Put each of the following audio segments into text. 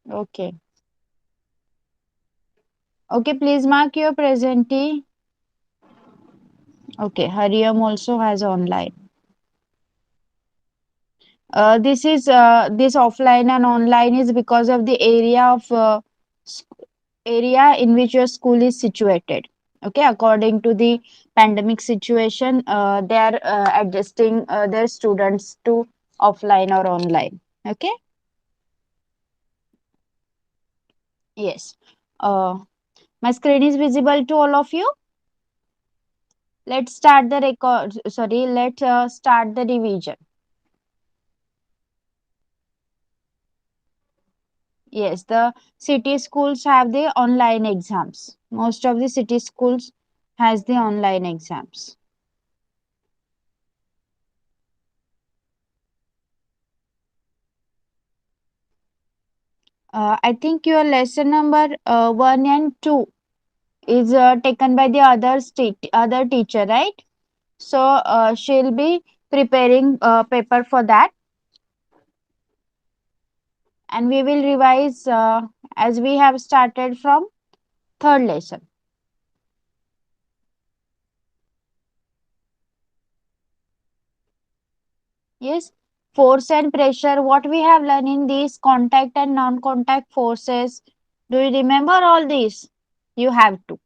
Okay. Okay, please mark your presentee. Okay, Hariam also has online. This offline and online is because of the s- area in which your school is situated. Okay, according to the pandemic situation, they are adjusting their students to offline or online. Okay, yes. My screen is visible to all of you. Let's start the record. Sorry, let's start the revision. Yes, the city schools have the online exams. Most of the city schools has the online exams. I think your lesson number 1 and 2 is taken by the other teacher, right? So she'll be preparing paper for that, and we will revise as we have started from third lesson. Yes, force and pressure. What we have learned in these contact and non-contact forces. Do you remember all these? You have to.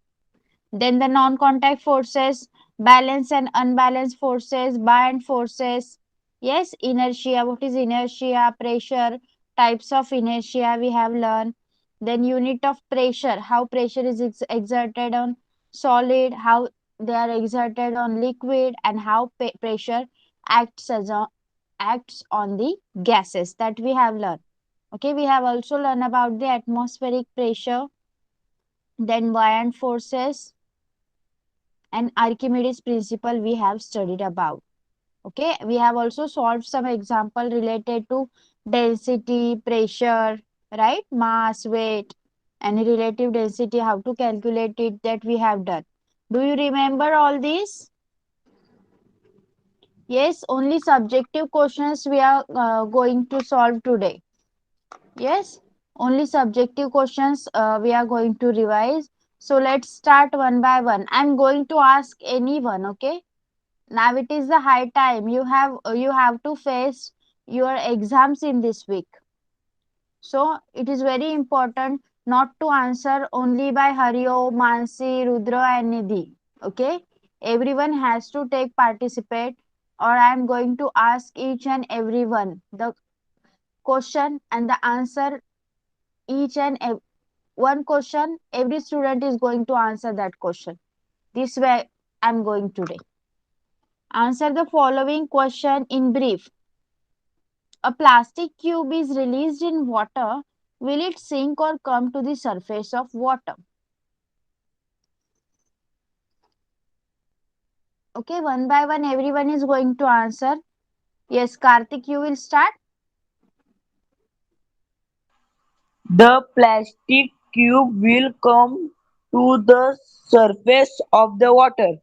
Then the non-contact forces, balance and unbalanced forces, buoyant forces. Yes, inertia. What is inertia? Pressure. Types of inertia we have learned. Then unit of pressure. How pressure is exerted on solid. How they are exerted on liquid, and how pressure acts acts on the gases that we have learned. Okay, we have also learned about the atmospheric pressure, then buoyant forces, and Archimedes principle we have studied about. Okay, we have also solved some example related to density, pressure, right? Mass, weight, and relative density, how to calculate it, that we have done. Do you remember all these? Yes, only subjective questions we are going to solve today. Yes, only subjective questions we are going to revise. So let's start one by one. I'm going to ask anyone, okay? Now it is the high time. You have to face your exams in this week. So it is very important not to answer only by Hario, Mansi, Rudra and Nidhi. Okay? Everyone has to take participate, or I am going to ask each and every one the question and the answer. Each and one question, every student is going to answer that question. This way I'm going today. Answer the following question in brief. A plastic cube is released in water. Will it sink or come to the surface of water? Okay, one by one everyone is going to answer. Yes, Karthik, you will start. The plastic cube will come to the surface of the water.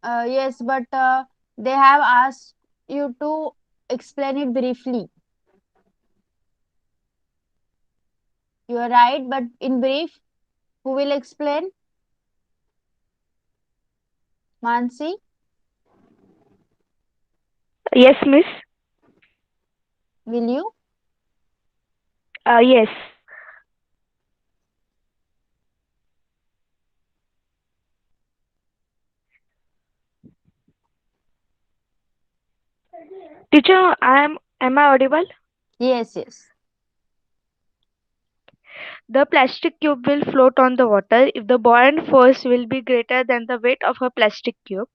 Yes, but they have asked you to explain it briefly. You are right, but in brief, who will explain? Mansi, Yes, miss. will you? Yes. Teacher, am I audible? Yes, yes. The plastic cube will float on the water if the buoyant force will be greater than the weight of a plastic cube.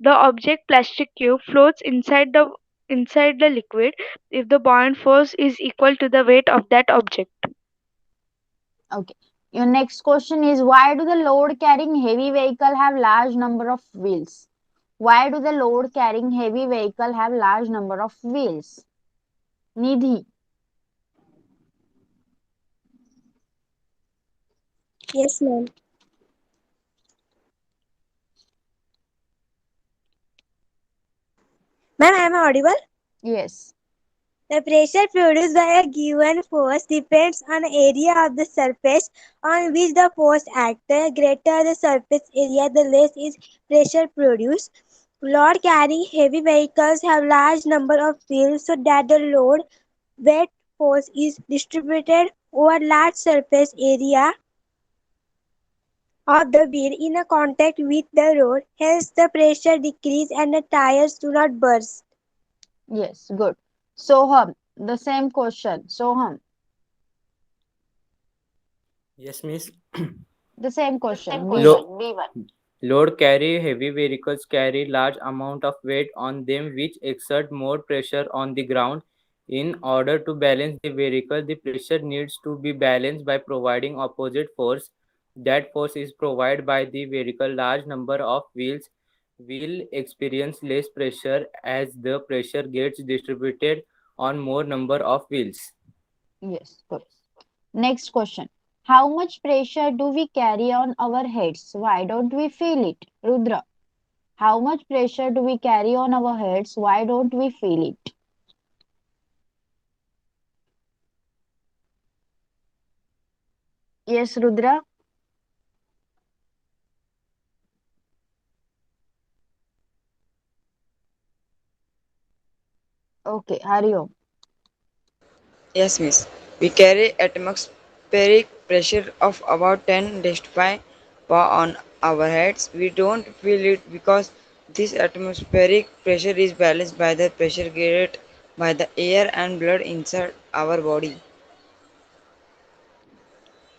The object plastic cube floats inside the liquid if the buoyant force is equal to the weight of that object. Okay. Your next question is, why do the load carrying heavy vehicle have large number of wheels? Why do the load carrying heavy vehicle have large number of wheels? Nidhi, Yes, ma'am. Ma'am, am I audible? yes. The pressure produced by a given force depends on the area of the surface on which the force acts. The greater the surface area, the less is pressure produced. Load carrying heavy vehicles have large number of wheels so that the load weight force is distributed over large surface area of the wheel in a contact with the road. Hence the pressure decreases and the tires do not burst. Yes, good. Soham, the same question. Soham, Yes, miss. the same question. B1. Lo- Load carry heavy vehicles carry large amount of weight on them which exert more pressure on the ground. In order to balance the vehicle, the pressure needs to be balanced by providing opposite force. That force is provided by the vehicle. Large number of wheels will experience less pressure as the pressure gets distributed on more number of wheels. Yes, good. Next question. How much pressure do we carry on our heads? Why don't we feel it? Rudra, how much pressure do we carry on our heads? Why don't we feel it? Yes, Rudra. Okay, Hariom. Yes, miss. We carry atmospheric pressure of about 10 dpi on our heads. We don't feel it because this atmospheric pressure is balanced by the pressure created by the air and blood inside our body.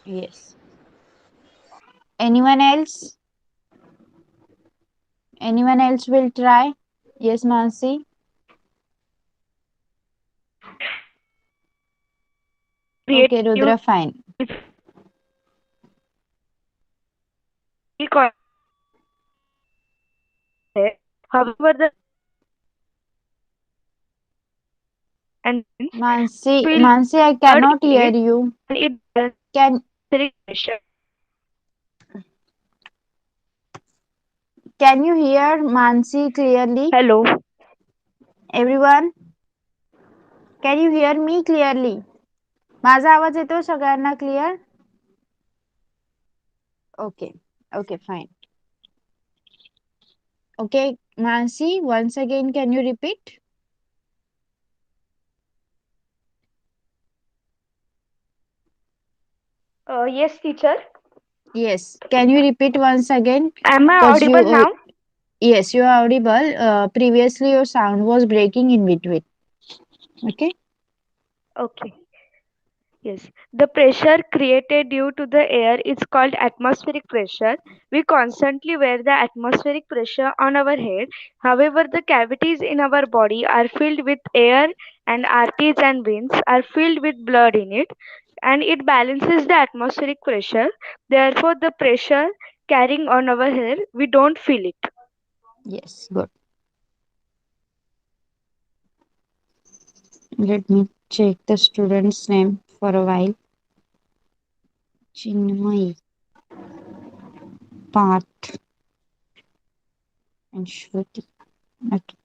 Yes. Anyone else? Anyone else will try? Yes, Mansi. Okay, Created due Rudra, fine. to the contact. However, the and Mansi, filled Mansi, I blood cannot in hear it you. and it balances Can pressure. can you hear Mansi clearly? Hello. Everyone, can you hear me clearly? माझा आवाज येतो सगळ्यांना clear? Okay. Okay, fine. Okay, Mansi, once again, can you repeat? Yes, teacher. Yes. Can you repeat once again? Am I Because audible you, now? yes, you are audible. Previously, your sound was breaking in between. Okay. Okay. Yes, the pressure created due to the air is called atmospheric pressure. We constantly wear the atmospheric pressure on our head. However, the cavities in our body are filled with air and arteries and veins are filled with blood in it and it balances the atmospheric pressure. Therefore, the pressure carrying on our head, we don't feel it. Yes, good. Let me check the student's name for a while. Chinmay, Parth, and Shruti. Okay.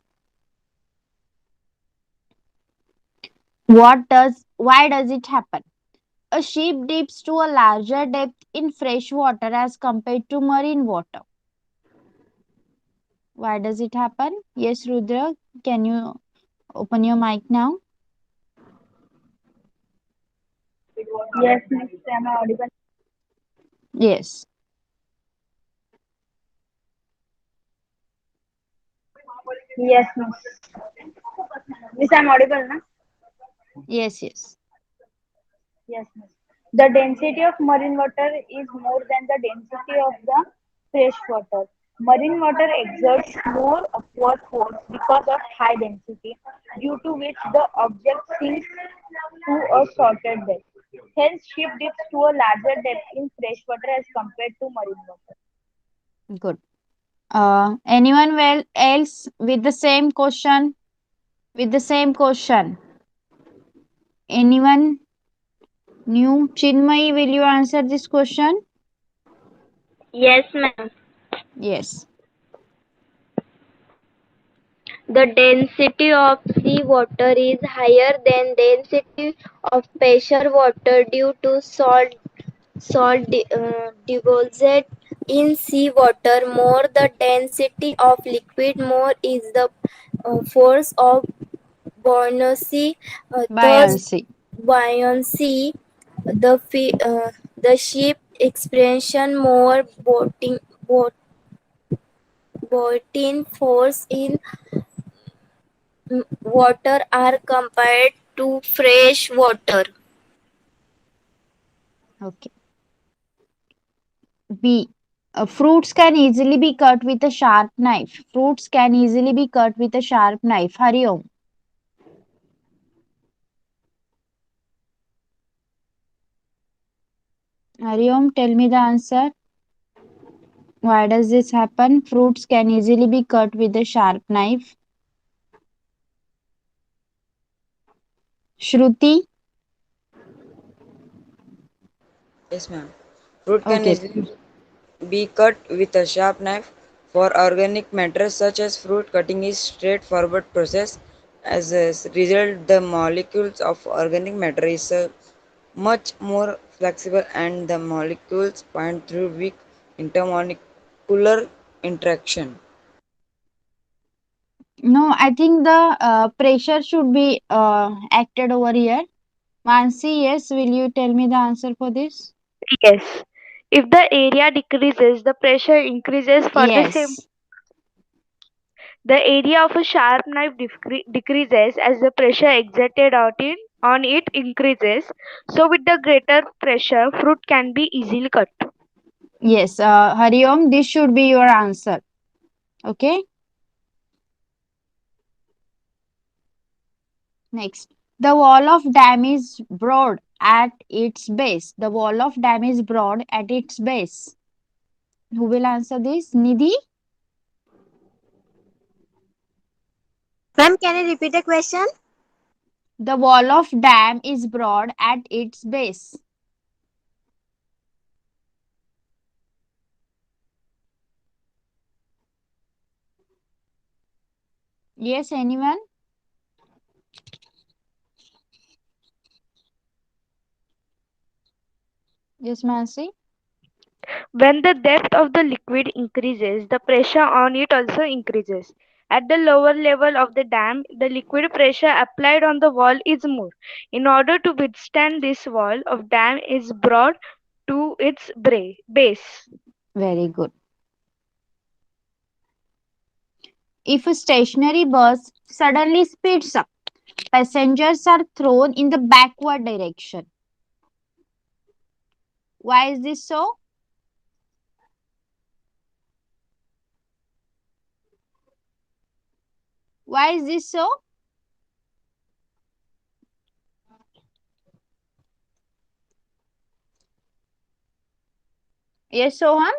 Why does it happen? A ship dips to a larger depth in fresh water as compared to marine water. Why does it happen? Yes, Rudra, can you open your mic now? Yes, Miss, am I audible? Yes, Yes, Miss. Miss, I'm audible, na? yes, yes. Yes, Miss. The density of marine water is more than the density of the fresh water. Marine water exerts more upward force because of high density, due to which the object sinks to a shorter depth. Hence, ship dips to a larger depth in fresh water as compared to marine water. Good. Anyone else with the same question? With the same question? Anyone new? Chinmay, will you answer this question? Yes, ma'am. Yes. The density of seawater is higher than density of pressure water due to salt deposit in seawater. More the density of liquid, more is the force of buoyancy. Thus, Buoyancy. buoyancy, the ship expansion more boating force in water are compared to fresh water. Okay. B. Fruits can easily be cut with a sharp knife. Fruits can easily be cut with a sharp knife. Hariom. Hariom, tell me the answer. Why does this happen? Fruits can easily be cut with a sharp knife. Shruti. Yes, ma'am. Fruit can Okay. easily be cut with a sharp knife. For organic matters such as fruit, cutting is straightforward process. As a result, the molecules of organic matter is much more flexible and the molecules point through weak intermolecular interaction. No, I think the pressure should be acted over here. Mansi, yes, will you tell me the answer for this? Yes. If the area decreases, the pressure increases for the same. Yes. The area of a sharp knife decreases as the pressure exerted on it increases. So, with the greater pressure, fruit can be easily cut. Yes, Hariom, this should be your answer. Okay. Next, the wall of dam is broad at its base. The wall of dam is broad at its base. Who will answer this? Nidhi? Ma'am, can you repeat the question? The wall of dam is broad at its base. Yes, anyone? Yes, Mansi? When the depth of the liquid increases, the pressure on it also increases. At the lower level of the dam, the liquid pressure applied on the wall is more. In order to withstand this wall of dam is brought to its base. Very good. If a stationary bus suddenly speeds up, passengers are thrown in the backward direction. Why is this so? Why is this so? Yes, Soham?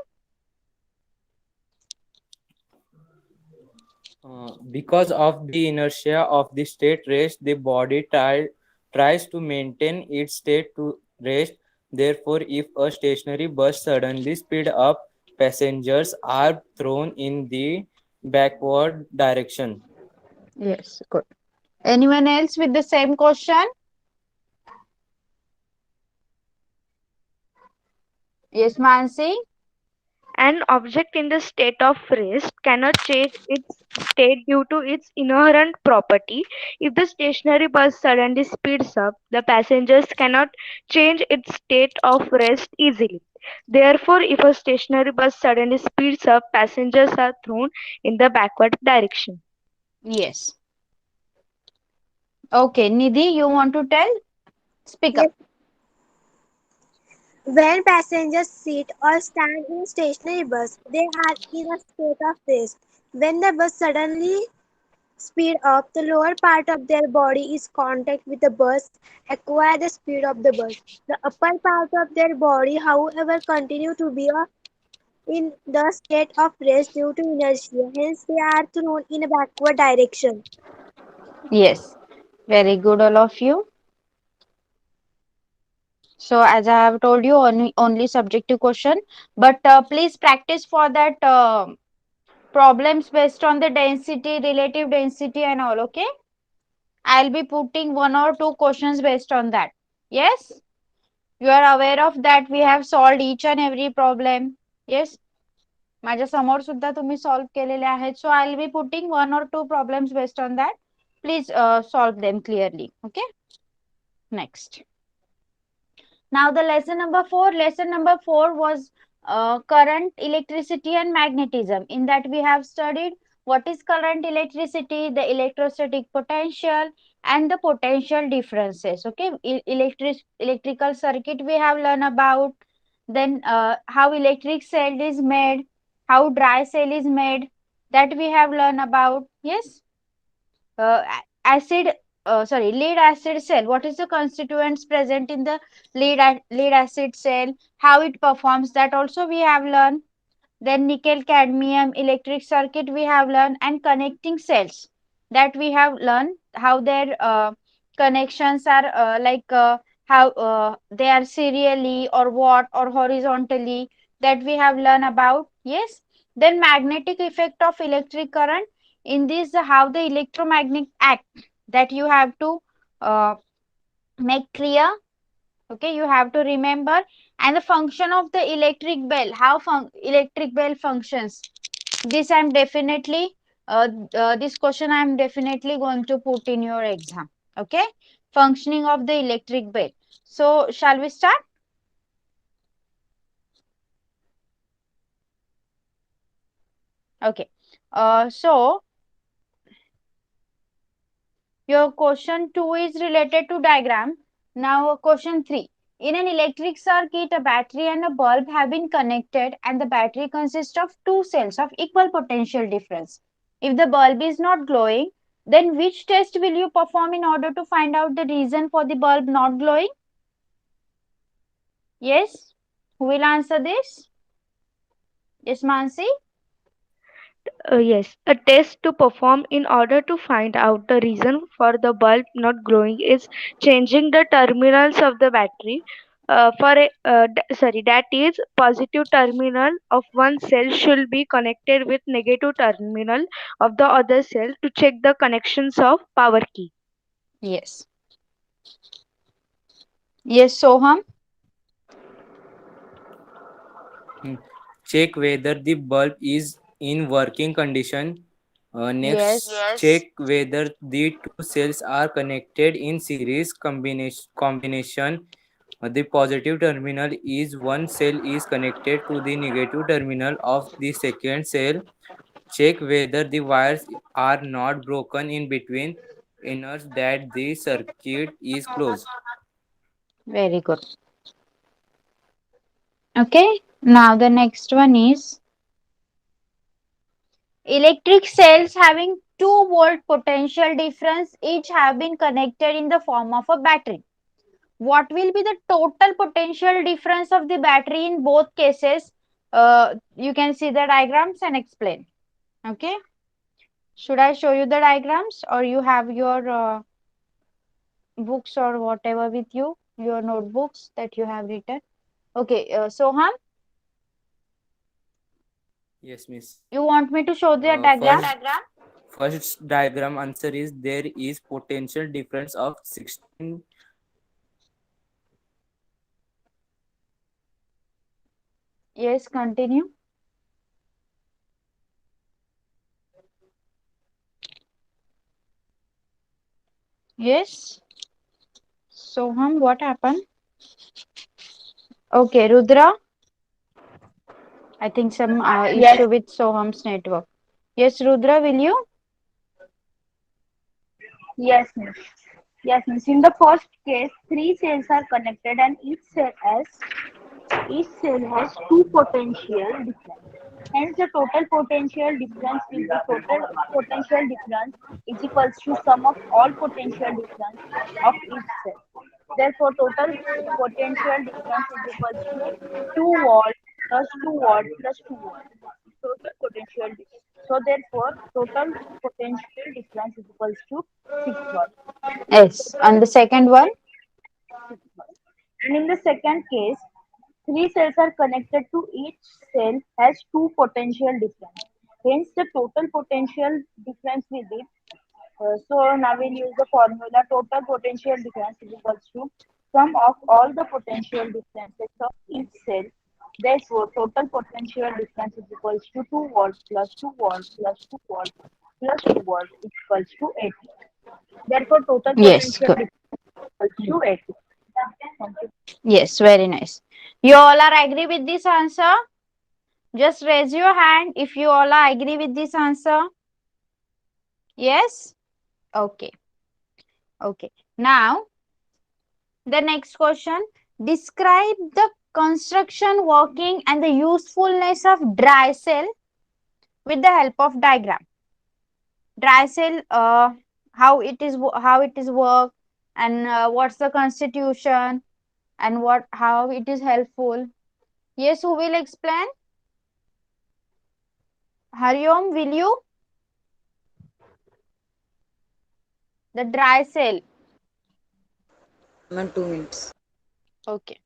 Because of the inertia of the state rest, the body tries to maintain its state to rest. Therefore, if a stationary bus suddenly speed up, passengers are thrown in the backward direction. Yes, good. Anyone else with the same question? Yes, Mansi? An object in the state of rest cannot change its state due to its inherent property. If the stationary bus suddenly speeds up, the passengers cannot change its state of rest easily. Therefore, if a stationary bus suddenly speeds up, passengers are thrown in the backward direction. Yes. Okay, Nidhi, you want to tell? Speak up. Yes. When passengers sit or stand in stationary bus, they are in a state of rest. When the bus suddenly speed up, the lower part of their body is contact with the bus, acquire the speed of the bus. The upper part of their body, however, continue to be in the state of rest due to inertia. Hence, they are thrown in a backward direction. Yes. Very good, all of you. So, as I have told you, only subjective question, but please practice for that Problems based on the density, relative density and all. Okay, I'll be putting one or two questions based on that. Yes, you are aware of that. We have solved each and every problem. Yes, माझ्या समोर सुद्धा तुम्ही solve केलेले आहेत. So I'll be putting one or two problems based on that. Please solve them clearly. Okay, next. Now the lesson number 4. Lesson number 4 was current, electricity and magnetism. In that we have studied what is current, electricity, the electrostatic potential and the potential differences. Okay, electrical circuit we have learned about. Then how electric cell is made, how dry cell is made, that we have learned about. Yes, acid lead acid cell, what is the constituents present in the lead acid cell, how it performs, that also we have learned. Then nickel cadmium electric circuit we have learned, and connecting cells, that we have learned how their connections are how they are serially or what or horizontally, that we have learned about. Yes, then magnetic effect of electric current, in this how the electromagnetic act, that you have to uh, make clear. Okay, you have to remember. And the function of the electric bell, how electric bell functions, this I'm definitely this question I'm definitely going to put in your exam. Okay, functioning of the electric bell. So shall we start? Okay, so your question 2 is related to diagram. Now question 3. In an electric circuit, a battery and a bulb have been connected, and the battery consists of two cells of equal potential difference. If the bulb is not glowing, then which test will you perform in order to find out the reason for the bulb not glowing? Yes, who will answer this? Yes, Mansi? Yes, a test to perform in order to find out the reason for the bulb not glowing is changing the terminals of the battery. That is, positive terminal of one cell should be connected with negative terminal of the other cell to check the connections of power key. Yes. Yes, Soham? Hmm. Check whether the bulb is in working condition. Next, Yes. check whether the two cells are connected in series combination. The positive terminal is one cell is connected to the negative terminal of the second cell. Check whether the wires are not broken in between. Ensure that the circuit is closed. Very good. Okay, now the next one is electric cells having 2 volt potential difference each have been connected in the form of a battery. What will be the total potential difference of the battery in both cases? You can see the diagrams and explain. Okay, should I show you the diagrams, or you have your books or whatever with you, your notebooks that you have written? Okay, Soham, Yes, miss. you want me to show the Uh, diagram? first, first diagram answer is there is potential difference of 16. Yes, continue. Yes. Soham, what happened? Okay, Rudra. I think some Yes, issue with Soham's network. Yes, Rudra, will you? yes, miss. Yes, miss. In the first case, three cells are connected and each cell has two potential difference. Hence, the total potential difference will be total potential difference is equals to sum of all potential difference of each cell. Therefore, total potential difference is equals to 2 volt plus 2 volt plus 2 volt. Total potential difference. So, therefore, total potential difference is equals to 6 volt. Yes. And the second one? 6 volt. And in the second case, three cells are connected to each cell has two potential difference. Hence, the total potential difference with it. So now we'll use the formula. Total potential difference is equals to sum of all the potential differences of each cell. Therefore, total potential difference is equals to 2 volt plus 2 volt plus 2 volt plus 2 volt is equals to 80. Therefore, total Yes, potential good. difference is equals to 80. Thank you. Yes, very nice. You all are agree with this answer? Just raise your hand if you all are agree with this answer. Yes? Okay. Okay. Now, the next question. Describe the construction, working and the usefulness of dry cell with the help of diagram. Dry cell, how it is work, and what's the constitution, and what how it is helpful. Yes, who will explain? Hariom, will you? The dry cell. Ma'am, 2 minutes. Okay.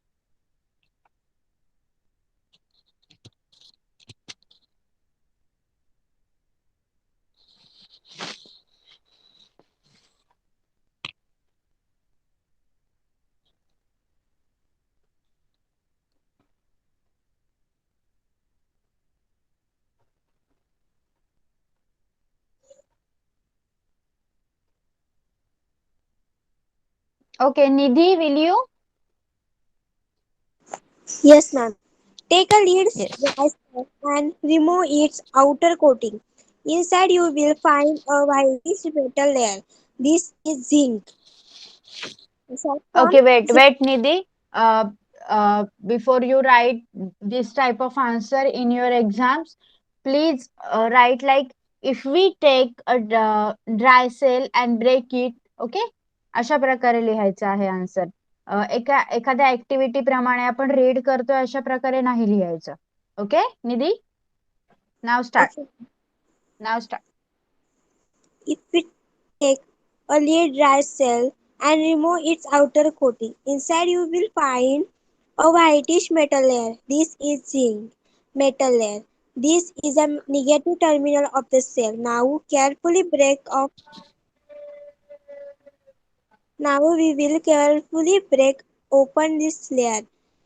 Okay, Nidhi, will you? Yes, ma'am. Take a lead Yes. dry cell and remove its outer coating. Inside you will find a whitish metal layer. This is zinc. Short form Okay, wait, zinc. wait, Nidhi. Uh, Before you write this type of answer in your exams, please write like, if we take a dry cell and break it, okay? अशा प्रकारे लिहायचं आहे answer. एखाद्या activity प्रमाणे आपण read करतोय अशा प्रकारे नाही लिहायचं. Okay Nidhi? Now start. Okay. Now start. If we take a lead dry cell and remove its outer coating, inside you will find a whitish metal layer. This is zinc metal layer. This is a negative terminal of the cell. Now we will carefully break open this layer.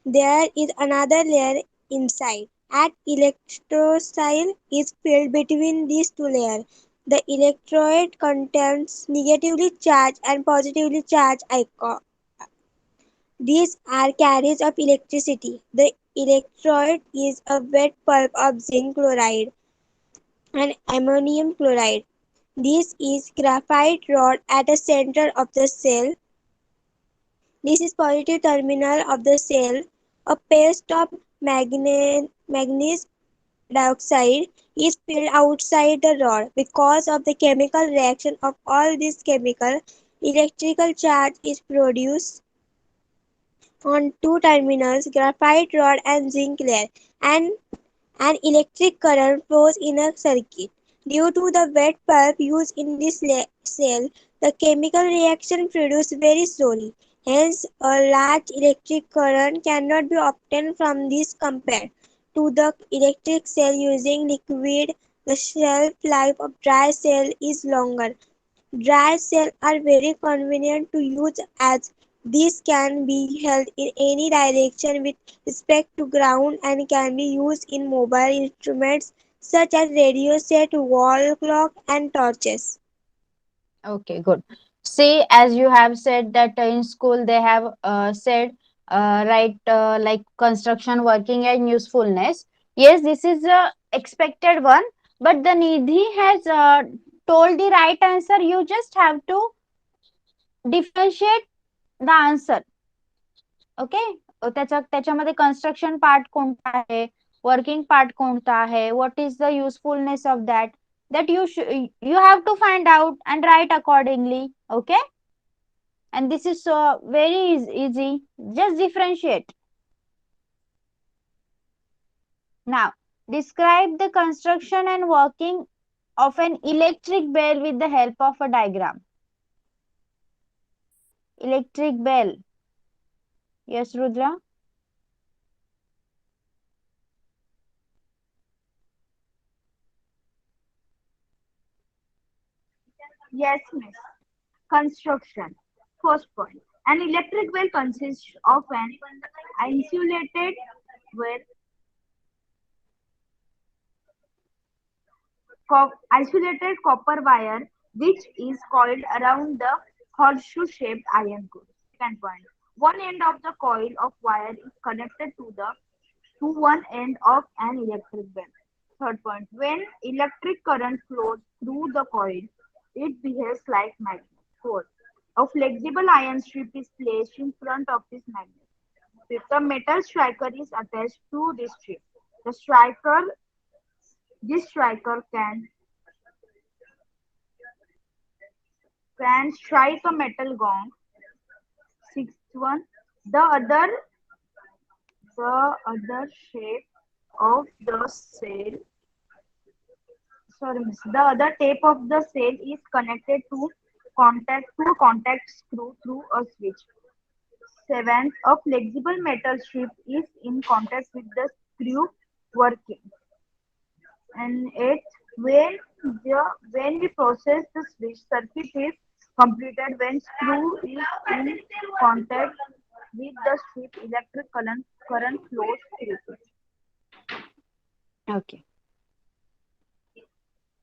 There is another layer inside. An electrocyte is filled between these two layers. The electrode contains negatively charged and positively charged ions. These are carriers of electricity. The electrode is a wet pulp of zinc chloride and ammonium chloride. This is graphite rod at the center of the cell. This is positive terminal of the cell. A paste of manganese dioxide is filled outside the rod. Because of the chemical reaction of all these chemicals, electrical charge is produced on two terminals, graphite rod and zinc layer, and an electric current flows in a circuit. Due to the wet pulp used in this cell, the chemical reaction produced very slowly. Hence, a large electric current cannot be obtained from this compared to the electric cell using liquid. The shelf life of dry cell is longer. Dry cells are very convenient to use as these can be held in any direction with respect to ground and can be used in mobile instruments such as radio set, wall clock and torches. Okay, good. See, as you have said that in school they have said, right, like construction, working and usefulness. Yes, this is a expected one, but the Nidhi has told the right answer. You just have to differentiate the answer. Okay. त्याच्यामध्ये construction part कोणता आहे, working part कोणता आहे, what is the usefulness of that, that you have to find out and write accordingly. Okay, and this is very easy. Just differentiate. Now describe the construction and working of an electric bell with the help of a diagram. Electric bell. Yes, Rudra. Yes, miss. Construction. First point. An electric well consists of an insulated well, isolated copper wire which is coiled around the horseshoe-shaped iron core. Second point. One end of the coil of wire is connected to one end of an electric bell. Third point. When electric current flows through the coil, it behaves like magnet. Fourth. A flexible iron strip is placed in front of this magnet. Fifth. A metal striker is attached to this strip. The striker, this striker can strike a metal gong. Sixth one. The other the other shape of the sail sorry miss, the other tape of the sail is connected to a contact screw through a switch. Seventh, a flexible metal strip is in contact with the screw working. And eighth, when we process the switch, circuit is completed when screw is in contact with the strip, electric current flows through it. Okay.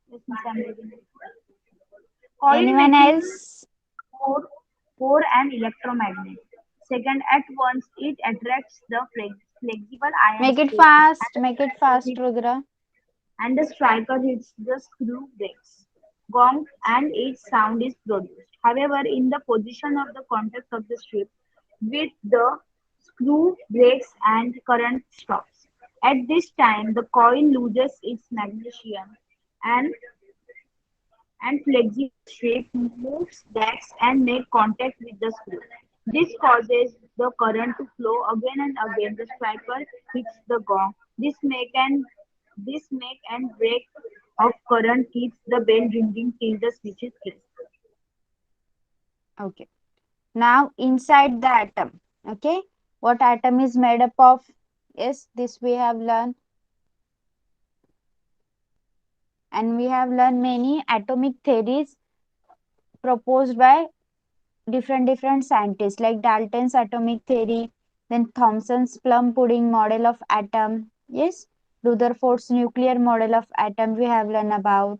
Yes, miss, I'm reading it. Coil Anyone making else? core, core and electromagnet. Second, at once it attracts the flexible iron Make it strip fast. Make it fast, Rudra. and the striker hits the screw breaks. Gong and its sound is produced. However, in the position of the contact of the strip with the screw breaks and current stops. At this time, the coil loses its magnesium and flexible strip moves backs and make contact with the screw. This causes the current to flow again and again. The striker hits the gong. This make and break of current keeps the bell ringing till the switch is pressed. Okay. Now, inside the atom. Okay. What atom is made up of? Yes, this we have learned. And we have learned many atomic theories proposed by different scientists like Dalton's atomic theory, then Thomson's plum pudding model of atom, yes, Rutherford's nuclear model of atom we have learned about,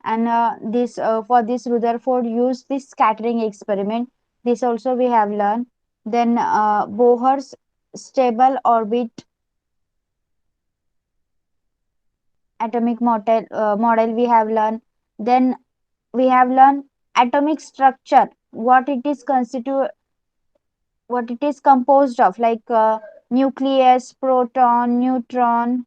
and this for this Rutherford used this scattering experiment. This also we have learned. Then Bohr's stable orbit atomic model we have learned. Then we have learned atomic structure, what it is composed of, like nucleus, proton, neutron,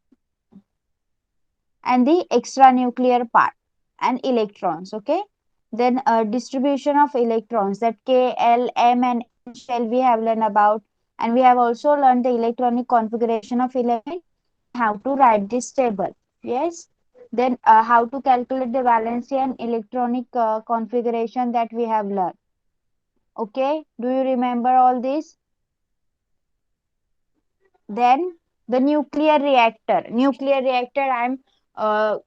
and the extranuclear part, and electrons. Okay. Then distribution of electrons, that K, L, M, and N shell we have learned about, and we have also learned the electronic configuration of element and how to write this table. Yes. Then how to calculate the valency and electronic configuration, that we have learned. Okay. Do you remember all this? Then the nuclear reactor. Nuclear reactor, I'm uh,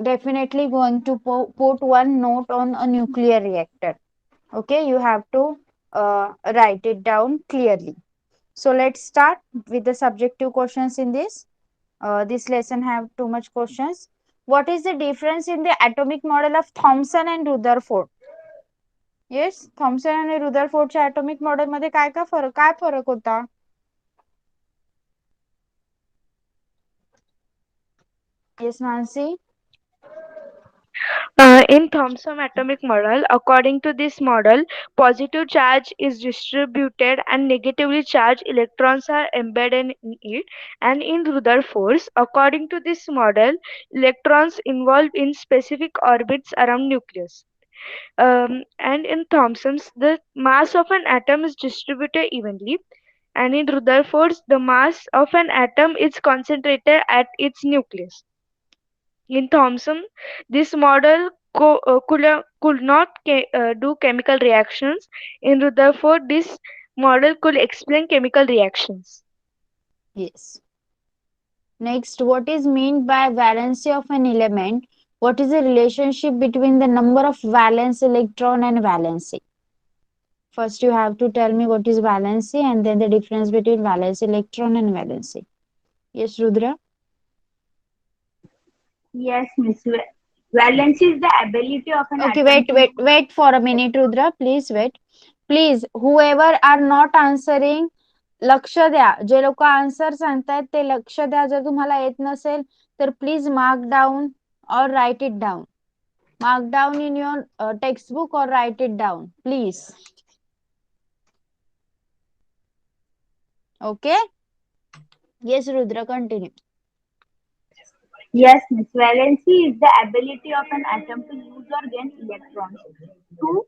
definitely going to put one note on a nuclear reactor. Okay, you have to write it down clearly. So let's start with the subjective questions in this. This lesson have too much questions. What is the difference in the atomic model of Thomson and Rutherford? Yes, Thomson आणि रुदरफोर्डच्या atomic model मध्ये काय फरक होता? Yes, Nancy. In Thomson atomic model, according to this model, positive charge is distributed and negatively charged electrons are embedded in it. And in Rutherford's, according to this model, electrons involved in specific orbits around nucleus. And in Thomson's, the mass of an atom is distributed evenly. And in Rutherford's, the mass of an atom is concentrated at its nucleus. In Thomson, this model could not do chemical reactions. In Rutherford, this model could explain chemical reactions. Yes. Next, what is meant by valency of an element What is the relationship between the number of valence electron and valency? First, you have to tell me what is valency and then the difference between valence electron and valency. Yes, Rudra? Yes, Miss. Valence is the ability of an Okay, atom wait, to wait, use. wait for a minute, Rudra. Please wait. Please, whoever are not answering, लक्ष द्या. जे लोक answer सांगतायत ते लक्ष द्या. जर तुम्हाला येत नसेल तर please mark down or write it down. Mark down in your textbook or write it down, please. Okay? Yes, Rudra, continue. Yes, Miss. Valency is the ability of an atom to use or gain electrons to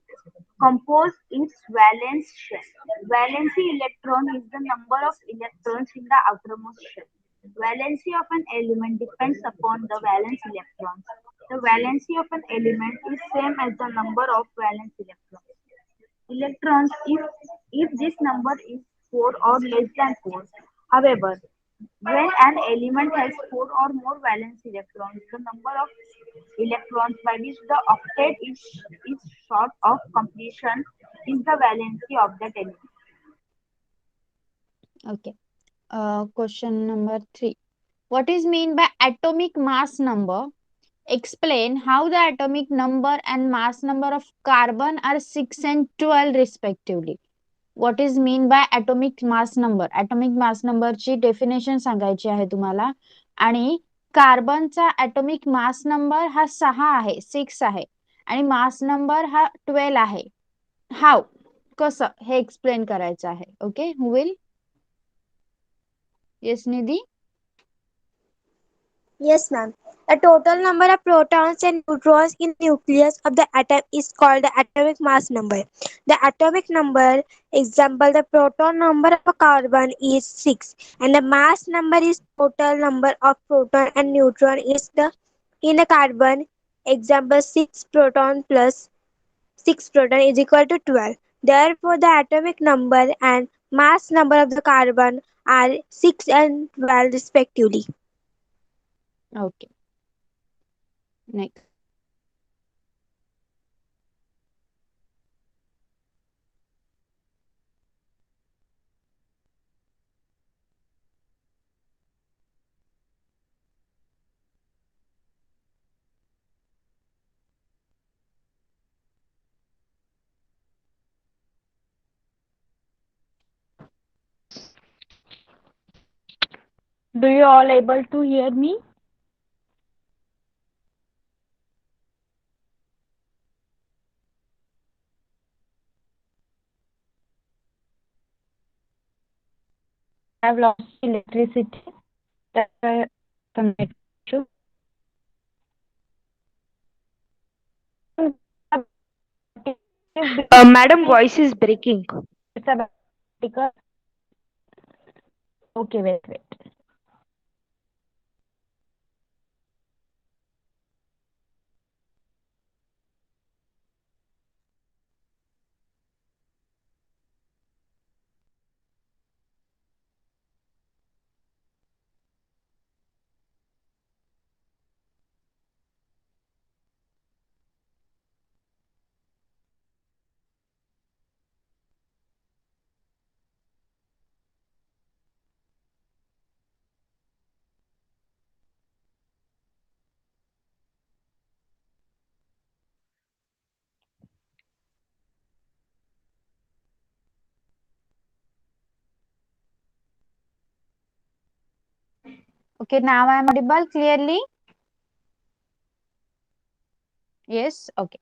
compose its valence shell. Valency electron is the number of electrons in the outermost shell. Valency of an element depends upon the valence electrons. The valency of an element is same as the number of valence electrons. Electrons if this number is 4 or less than 4. However, when an element has 4 or more valence electrons, the number of electrons by which the octet is short of completion is the valency of that element. Okay. Question number 3. What is mean by atomic mass number? Explain how the atomic number and mass number of carbon are 6 and 12 respectively. What is mean by atomic mass number? Atomic mass number ची definition सांगायची आहे तुम्हाला. आणि कार्बनचा atomic mass number हा 6 आहे, 6 आहे. आणि mass number हा 12 आहे. How? कसं? हे एक्सप्लेन करायचं आहे. Okay, who will? Yes, Nidhi? Yes, ma'am. The total number of protons and neutrons in the nucleus of the atom is called the atomic mass number. The atomic number, example, the proton number of a carbon is 6, and the mass number is total number of proton and neutron is the in a carbon, example, 6 proton plus 6 proton is equal to 12. Therefore, the atomic number and mass number of the carbon are 6 and 12 respectively. Okay. Next. Do you all able to hear me? I've lost electricity. That's why some network issue. Madam, voice is breaking. It's about because okay, wait. Okay, now I am audible clearly? Yes, okay.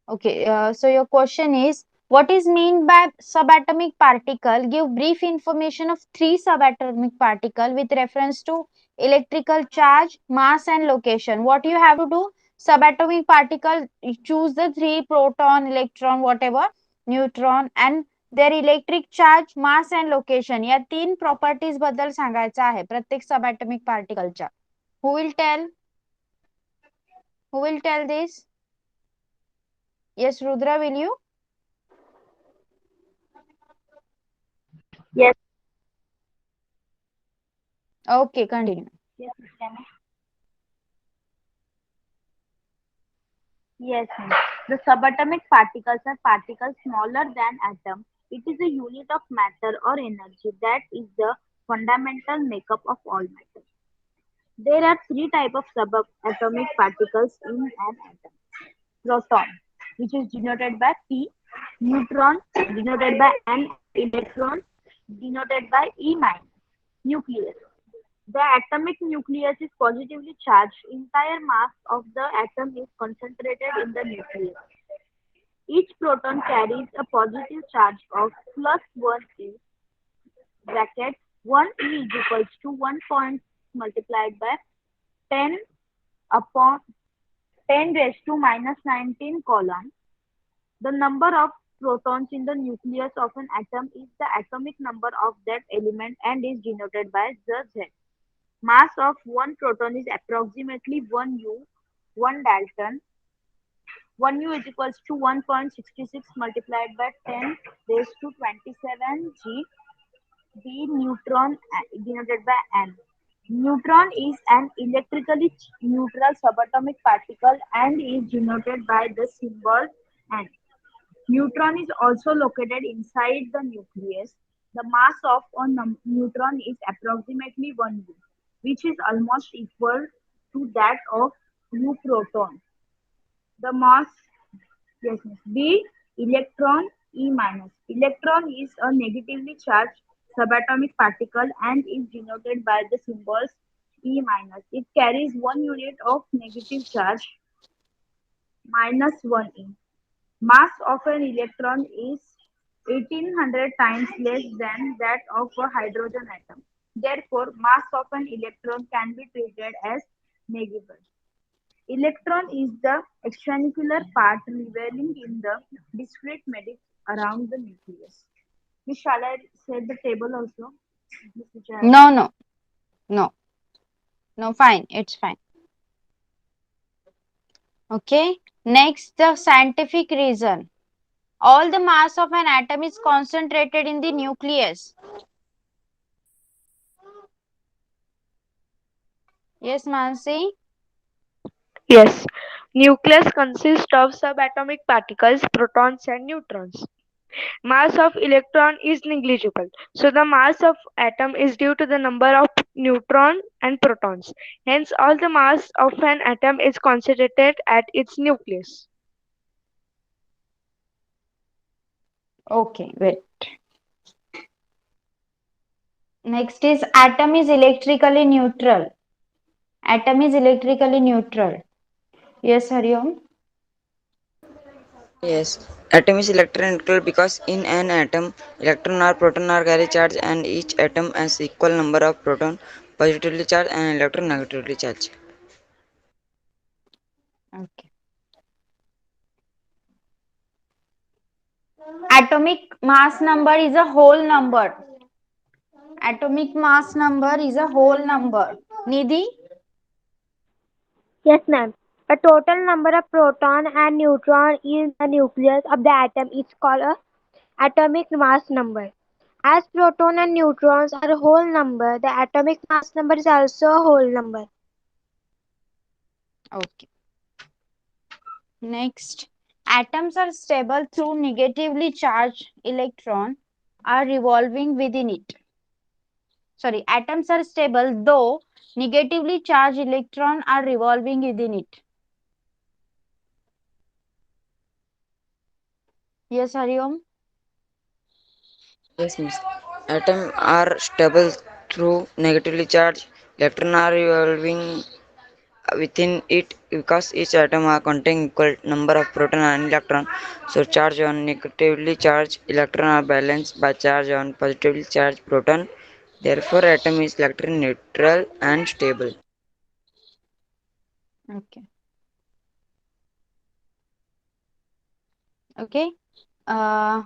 Okay, so your question is, what is mean by subatomic particle? Give brief information of 3 subatomic particle with reference to electrical charge, mass and location. What you have to do? Subatomic particle, you choose the 3 proton, electron, whatever, neutron and their electric charge, mass and location. या 3 properties बद्दल सांगायचं आहे प्रत्येक subatomic particle च्या. Who will tell? Who will tell this? Yes, Rudra, will you? Yes. Okay, continue. Yes, Miss. Can I? Yes, miss. The subatomic particles are particles smaller than atom. It is a unit of matter or energy that is the fundamental makeup of all matter. There are three types of subatomic particles in an atom. Proton, which is denoted by P, neutron, denoted by N, and electron, denoted by E minus. Nucleus. The atomic nucleus is positively charged. Entire mass of the atom is concentrated in the nucleus. Each proton carries a positive charge of plus 1 e bracket 1 e is equals to 1 point multiplied by 10 upon 10 raised to minus 19 colon. The number of protons in the nucleus of an atom is the atomic number of that element and is denoted by the Z. Mass of one proton is approximately 1 U, 1 Dalton. 1 U is equals to 1.66 multiplied by 10 raised to 27 G. The neutron denoted by N. Neutron is an electrically neutral subatomic particle and is denoted by the symbol N. Neutron is also located inside the nucleus. The mass of a neutron is approximately 1 U, which is almost equal to that of U proton. The mass, yes, miss. B electron E minus. Electron is a negatively charged subatomic particle and is denoted by the symbols E minus. It carries 1 unit of negative charge minus 1 e. Mass of an electron is 1800 times less than that of a hydrogen atom. Therefore, mass of an electron can be treated as negligible. Electron is the extranuclear part revealing in the discrete matrix around the nucleus. Miss, shall I say the table also? Miss, which I have No, done. no, no, fine. It's fine. Okay. Next, the scientific reason. All the mass of an atom is concentrated in the nucleus. Yes, Mansi? Yes. Nucleus consists of subatomic particles, protons and neutrons. Mass of electron is negligible. So the mass of atom is due to the number of neutron and protons. Hence all the mass of an atom is concentrated at its nucleus. Okay, wait. Next is atom is electrically neutral. Atom is electrically neutral. Yes, Hariom? Yes, atom is electroneutral because in an atom, electron or proton are carry charge and each atom has equal number of proton positively charged and electron negatively charged. Okay. Atomic mass number is a whole number. Atomic mass number is a whole number. Nidhi? Yes, ma'am. A total number of proton and neutron in the nucleus of the atom is called a atomic mass number. As proton and neutrons are a whole number, the atomic mass number is also a whole number. Okay. Next. Atoms are stable through negatively charged electron are revolving within it. Sorry, atoms are stable though negatively charged electron are revolving within it. Yes, Hariom? Yes, miss. Atoms are stable through negatively charged. Electrons are revolving within it because each atom contains equal number of proton and electron. So charge on negatively charged electron are balanced by charge on positively charged proton. Therefore, atom is electron neutral and stable. Okay. Okay. Uh,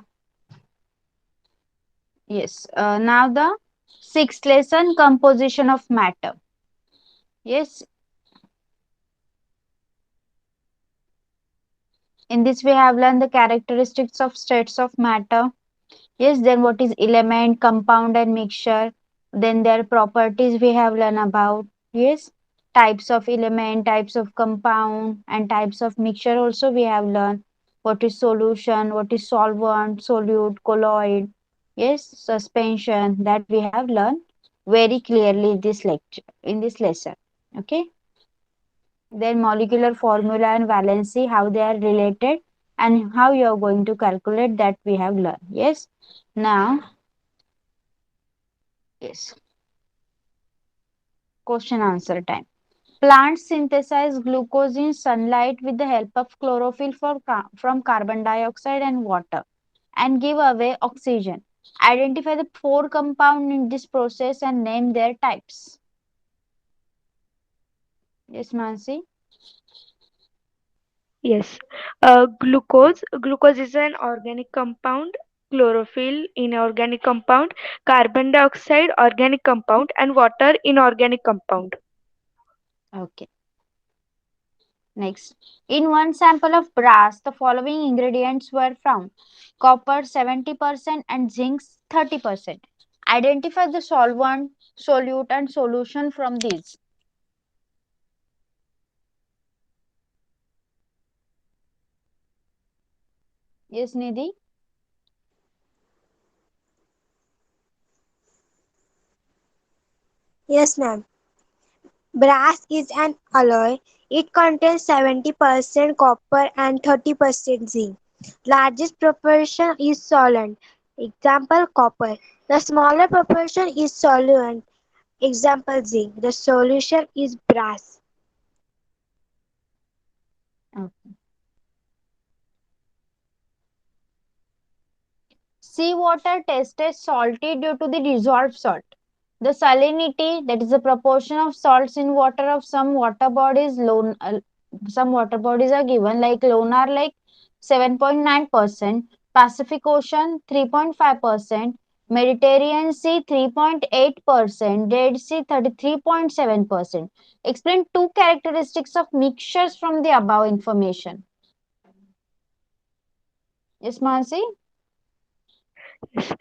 yes. Now the sixth lesson, composition of matter. Yes. In this we have learned the characteristics of states of matter. Yes. Then what is element, compound and mixture. Then their properties we have learned about. Yes. types of element, types of compound, and types of mixture also we have learned. What is solution, what is solvent, solute, colloid, yes, suspension, that we have learned very clearly in this lecture, in this lesson. Okay. Then molecular formula and valency, how they are related and how you are going to calculate, that we have learned. Yes. Now, yes, question answer time. Plants synthesize glucose in sunlight with the help of chlorophyll from carbon dioxide and water and give away oxygen. Identify the four compounds in this process and name their types. Yes, Mansi? Yes. Glucose is an organic compound, chlorophyll inorganic compound, carbon dioxide organic compound, and water inorganic compound. Okay. Next. In one sample of brass, the following ingredients were found: copper 70% and zinc 30%. Identify the solvent, solute, and solution from these. Yes, Nidhi? Yes, ma'am. Brass is an alloy. It contains 70% copper and 30% zinc. Largest proportion is solvent. Example copper. The smaller proportion is solvent. Example zinc. The solution is brass. Okay. Seawater tasted salty due to the dissolved salt. The salinity, that is the proportion of salts in water of some water bodies are given, like Lonar Lake 7.9%, Pacific Ocean 3.5%, Mediterranean Sea 3.8%, Dead Sea 33.7%. Explain two characteristics of mixtures from the above information. Yes, Mansi? Yes.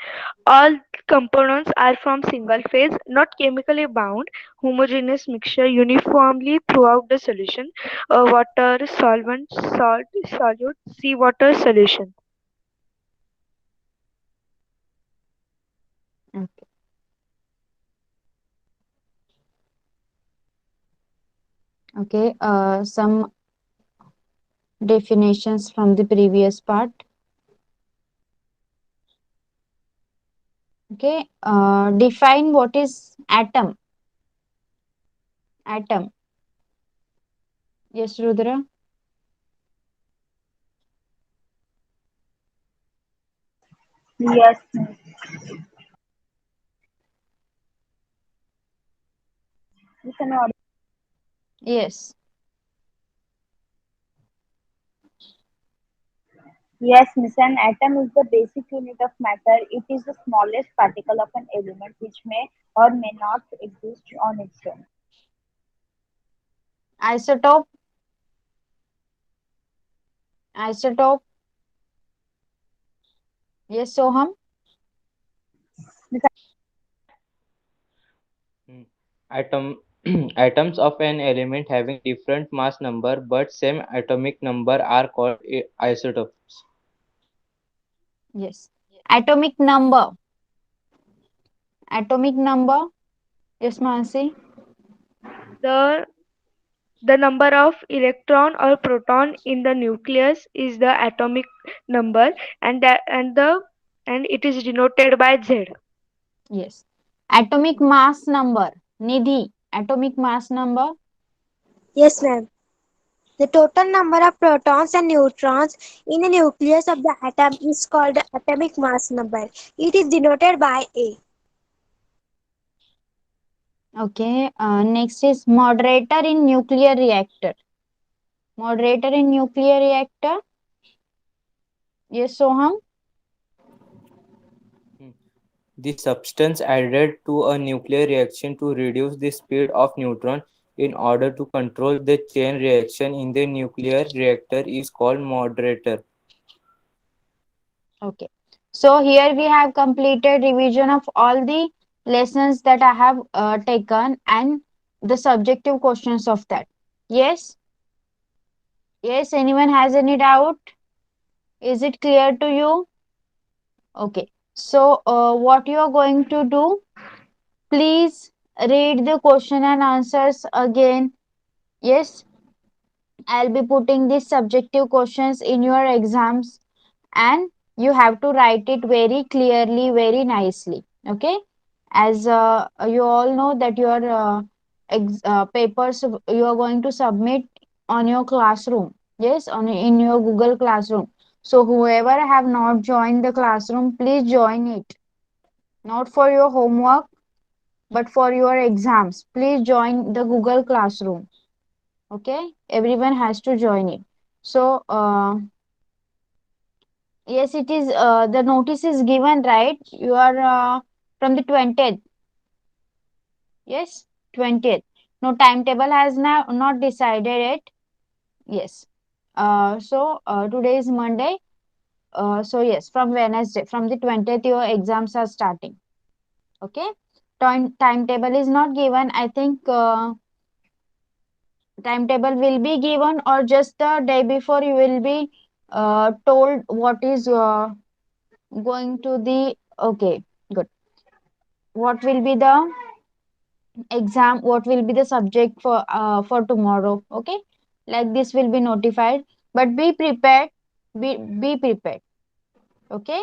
All components are from single phase, not chemically bound, homogeneous mixture uniformly throughout the solution. Water, solvent, salt, solute, seawater solution. Okay. Okay. Some definitions from the previous part. Okay. Define what is atom. Atom. Yes, Rudra. Yes, miss. Miss, am I audible? Yes. Yes, miss. An atom is the basic unit of matter. It is the smallest particle of an element which may or may not exist on its own. Isotope. Isotope. Yes, Soham. Miss, Mm. Atom atoms of an element having different mass number but same atomic number are called isotopes. Yes. Atomic number. Atomic number. Yes, Mansi. The the number of electron or proton in the nucleus is the atomic number, and it is denoted by Z. Yes. Atomic mass number. Nidhi. Atomic mass number. Yes, ma'am. The total number of protons and neutrons in the nucleus of the atom is called the atomic mass number. It is denoted by A. Okay. Next is moderator in nuclear reactor. Moderator in nuclear reactor. Yes, Soham. Mm. The substance added to a nuclear reaction to reduce the speed of neutron in order to control the chain reaction in the nuclear reactor is called moderator. Okay. So here we have completed revision of all the lessons that I have taken, and the subjective questions of that. Yes? Yes, anyone has any doubt? Is it clear to you? Okay. So, what you are going to do, please read the question and answers again. Yes, I'll be putting these subjective questions in your exams and you have to write it very clearly, very nicely. Okay, as you all know that your papers you are going to submit on your classroom. Yes, on in your Google Classroom. So whoever have not joined the classroom, please join it. Not for your homework, but for your exams. Please join the Google Classroom. Okay, everyone has to join it. So yes, it is. The notice is given, right? You are from the 20th. Yes, 20th. No timetable has now not decided yet. Yes. Today is Monday. So yes, from Wednesday, from the 20th, your exams are starting. Okay. Timetable is not given. I think timetable will be given, or just the day before you will be told what is going to the. Okay, good. What will be the exam, what will be the subject for tomorrow. Okay, like this will be notified, but be prepared. Be prepared. Okay.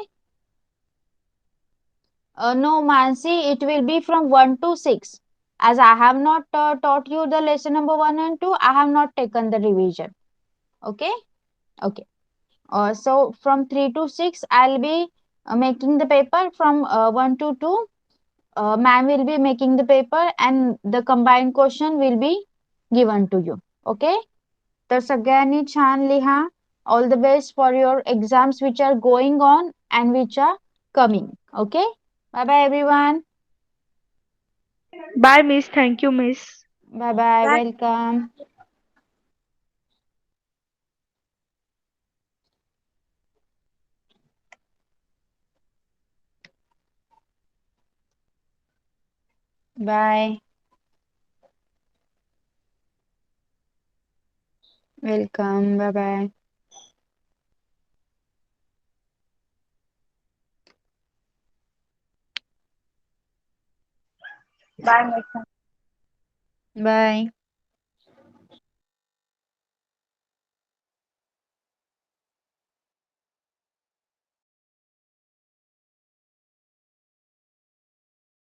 No, Mansi, it will be from 1 to 6. As I have not taught you the lesson number 1 and 2, I have not taken the revision. Okay. Okay. So from 3 to 6 I'll be making the paper. From 1 to 2, ma'am will be making the paper and the combined question will be given to you. Okay. तर सगळ्यांनी छान लिहा. All the best for your exams which are going on and which are coming. Okay. Bye bye everyone. Bye, Miss. Thank you, Miss. Bye bye. Bye. Welcome. Bye. Welcome. Bye bye. Bye, Miss. Bye.